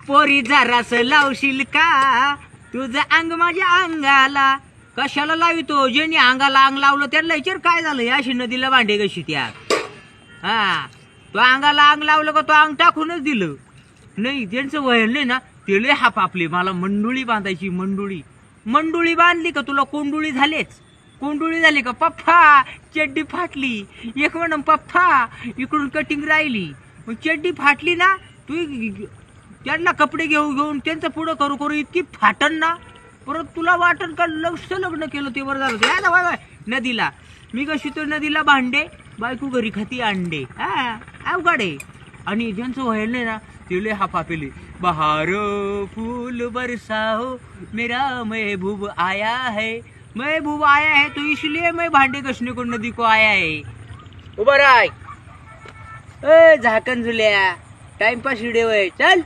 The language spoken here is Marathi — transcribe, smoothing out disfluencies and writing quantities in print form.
पोरी जरास लावशील का तुझं अंग माझ्या अंगाला. कशाला लावितो? ज्यांनी अंगाला अंग लावलं त्याला विचार काय झालं. अशी नदीला भांडे कशी त्या. हा तो अंगाला अंग लावलं का तो अंग टाकूनच दिलं. नाही त्यांचं वय नाही ना ते लय हाप आपले. मला मंडुळी बांधायची. मंडुळी बांधली का तुला कोंडुळी झालेच. कोंडुळी झाली का पप्पा चड्डी फाटली. एक म्हणून पप्पा इकडून कटिंग राहिली. मग चड्डी फाटली ना तू त्यांना कपडे घेऊन त्यांचं पुढं करू इतकी फाटन ना परत तुला वाटण का लग्न केलं ते बरं झालं. यायला बाय नदीला मी कशी तर नदीला भांडे बायको घरी खाती अंडे. हा अवघड आहे. आणि ज्यांचं व्हायला नाही ना ते लय हापा पेले. बहार फूल बरसाओ मेरा महबूब आया है तो इसलिए मैं भांडे कसने को नदी को आया है. उभं राय झाकण झुल्या टाइमपास व्हिडिओ आहे चल.